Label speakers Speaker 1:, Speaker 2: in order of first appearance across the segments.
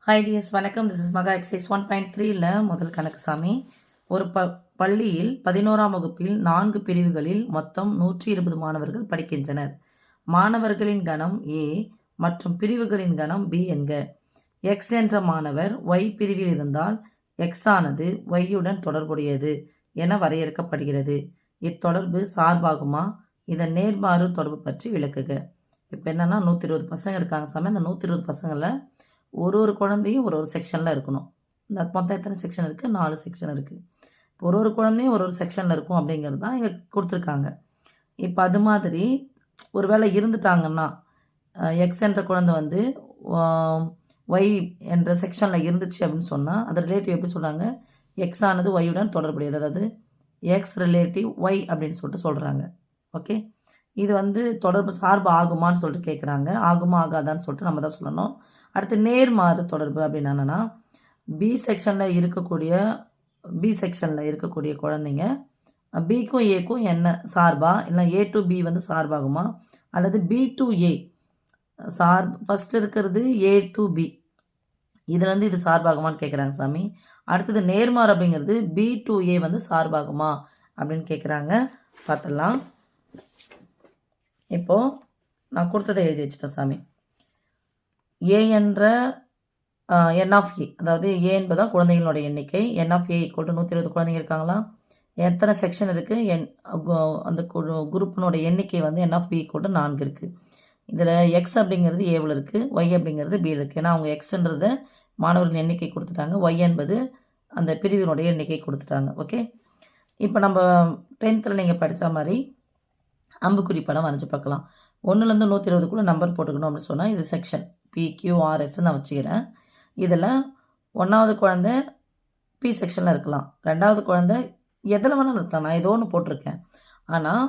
Speaker 1: Hi tears, வணக்கம். This is மகா exercise 1.3ல முதல் கணக்கு சாமி. ஒரு பள்ளியில் 11ஆம் வகுப்பில் 4 பிரிவுகளில் மொத்தம் 120 மாணவர்கள் படிக்கின்றனர். மாணவர்களின் கணம் A மற்றும் பிரிவுகளின் கணம் B என்க. X என்ற மாணவர் Y பிரிவில் இருந்தால் X ஆனது Yயுடன் தொடர்புடையது என வரையறுக்கப்படுகிறது. இத்தொடர்பு சார்பாகுமா? இதன் நேர்மாறு தொடர்பு பற்றி விளக்குக. இப்போ என்னன்னா 120 பசங்க இருக்காங்க சாமி. அந்த 120 பசங்களை ஒரு குழந்தையும் ஒரு செக்ஷனில் இருக்கணும். இந்த மொத்தம் எத்தனை செக்ஷன் இருக்குது? 4 செக்ஷன் இருக்குது. இப்போ ஒரு குழந்தையும் ஒரு செக்ஷனில் இருக்கும் அப்படிங்கிறது தான் இங்கே கொடுத்துருக்காங்க. இப்போ அது மாதிரி ஒரு வேளை இருந்துட்டாங்கன்னா எக்ஸ் என்ற குழந்தை வந்து ஒய் என்ற செக்ஷனில் இருந்துச்சு அப்படின்னு சொன்னால் அது ரிலேட்டிவ் எப்படி சொல்கிறாங்க? எக்ஸ் ஆனது ஒய்யுடன் தொடர்புடையது. அதாவது எக்ஸ் ரிலேட்டிவ் ஒய் அப்படின்னு சொல்லிட்டு சொல்கிறாங்க. ஓகே, இது வந்து தொடர்பு சார்பு ஆகுமான்னு சொல்லிட்டு கேட்குறாங்க. ஆகுமா ஆகாதான்னு சொல்லிட்டு நம்ம தான் சொல்லணும். அடுத்து நேர்மாறு தொடர்பு அப்படின்னு என்னென்னா பி செக்ஷனில் இருக்கக்கூடிய குழந்தைங்க பிக்கும் ஏக்கும் என்ன சார்பா, இல்லை ஏ டு பி வந்து சார்பாகுமா, அல்லது பி டு ஏ ஃபஸ்ட் இருக்கிறது ஏ டு பி, இதில் வந்து இது சார்பாகுமான்னு கேட்குறாங்க சாமி. அடுத்தது நேர்மாறு அப்படிங்கிறது பி டு ஏ வந்து சார்பாகுமா அப்படின்னு கேட்குறாங்க. பார்த்துடலாம். இப்போது நான் கொடுத்ததை எழுதி வச்சுட்டேன் சாமி. ஏ என்ற என் ஆஃப் ஏ, அதாவது ஏ என்பதான் குழந்தைகளோட எண்ணிக்கை. என் ஆஃப் ஏ ஈக்குவல் டு 120 குழந்தைங்க இருக்காங்களா? எத்தனை செக்ஷன் இருக்குது? அந்த குரூப்பினோட எண்ணிக்கை வந்து என் ஆஃப் பி ஈக்குவல் டு 4 இருக்குது. இதில் எக்ஸ் அப்படிங்கிறது ஏவில் இருக்குது, ஒய் அப்படிங்கிறது பியில் இருக்குது. ஏன்னா அவங்க எக்ஸுன்றத மாணவர்கள் எண்ணிக்கை கொடுத்துட்டாங்க, ஒய் என்பது அந்த பிரிவினுடைய எண்ணிக்கை கொடுத்துட்டாங்க. ஓகே, இப்போ நம்ம 10th நீங்கள் படித்த மாதிரி அம்புக்குறி படம் வரைஞ்சி பார்க்கலாம். 1லேருந்து 120க்குள்ளே நம்பர் போட்டுக்கணும் அப்படின்னு சொன்னால் இது செக்ஷன் PQRS நான் வச்சுக்கிறேன். இதில் 1வது குழந்தை பி செக்ஷனில் இருக்கலாம், 2வது குழந்தை எதில் வேணாலும் இருக்கலாம். நான் ஏதோ ஒன்று போட்டிருக்கேன். ஆனால்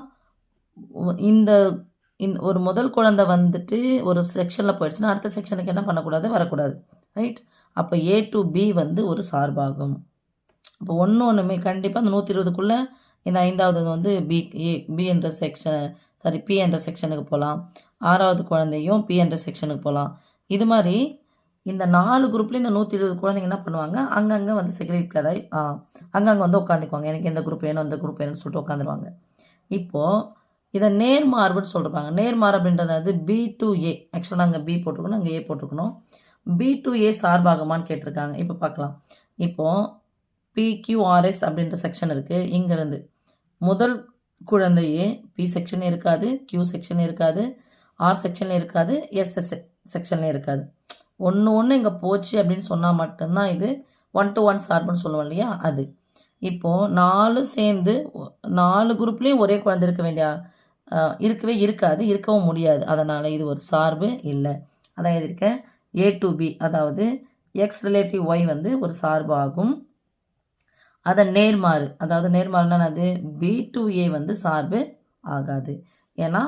Speaker 1: இந்த ஒரு முதல் குழந்தை வந்துட்டு ஒரு செக்ஷனில் போயிடுச்சுன்னா அடுத்த செக்ஷனுக்கு என்ன பண்ணக்கூடாது? வரக்கூடாது. ரைட்? அப்போ ஏ டு பி வந்து ஒரு சார்பாகும். இப்போ ஒன்றுமே கண்டிப்பாக அந்த 120க்குள்ளே இந்த 5வது வந்து பி என்ற செக்ஷன் பி என்ற செக்ஷனுக்கு போகலாம். 6வது குழந்தையும் பி என்ற செக்ஷனுக்கு போகலாம். இது மாதிரி இந்த 4 குரூப்லேயும் இந்த 120 குழந்தைங்க என்ன பண்ணுவாங்க? அங்கங்கே வந்து செக்ரேட்டடாகி அங்கங்கே வந்து உட்காந்துக்குவாங்க. எனக்கு எந்த குரூப் வேணும், இந்த குரூப் வேணும்னு சொல்லிட்டு உட்காந்துருவாங்க. இப்போது இதை நேர்மாறுன்னு சொல்லிருப்பாங்க. நேர்மாறு அப்படின்றது வந்து பி டு ஏ. ஆக்சுவலாக நாங்கள் பி போட்டிருக்கணும், அங்கே ஏ போட்டிருக்கணும். பி டு ஏ சார்பாகுமான்னு கேட்டிருக்காங்க. இப்போ பார்க்கலாம். இப்போது PQRS அப்படின்ற செக்ஷன் இருக்குது. இங்கேருந்து முதல் குழந்தையே பி செக்ஷன் இருக்காது, கியூ செக்ஷன் இருக்காது, ஆர் செக்ஷனில் இருக்காது, எஸ்எஸ் செக்ஷனில் இருக்காது. ஒன்று இங்கே போச்சு அப்படின்னு சொன்னால் மட்டும்தான் இது 1-to-1 சார்புன்னு சொல்லுவோம் இல்லையா? அது இப்போது 4 சேர்ந்து 4 குரூப்லேயும் ஒரே குழந்தை இருக்கவே இருக்காது, இருக்கவும் முடியாது. அதனால் இது ஒரு சார்பு இல்லை. அதான் எழுதியிருக்கேன். ஏ டு பி, அதாவது எக்ஸ் ரிலேட்டிவ் ஒய் வந்து ஒரு சார்பு ஆகும். அதன் நேர்மாறு, அதாவது நேர்மாறுனா அது பி டு ஏ வந்து சார்பு ஆகாது. ஏன்னா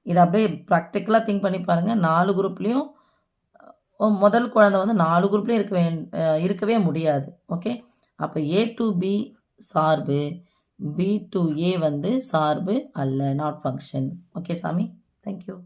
Speaker 1: இதை அப்படியே ப்ராக்டிக்கலாக திங்க் பண்ணி பாருங்கள். 4 குரூப்லேயும் முதல் குழந்தை வந்து 4 குரூப்லேயும் இருக்கவே முடியாது. ஓகே, அப்போ ஏ டு பி சார்பு, பி டு ஏ வந்து சார்பு அல்ல, நாட் ஃபங்க்ஷன். ஓகே சாமி, தேங்க்யூ.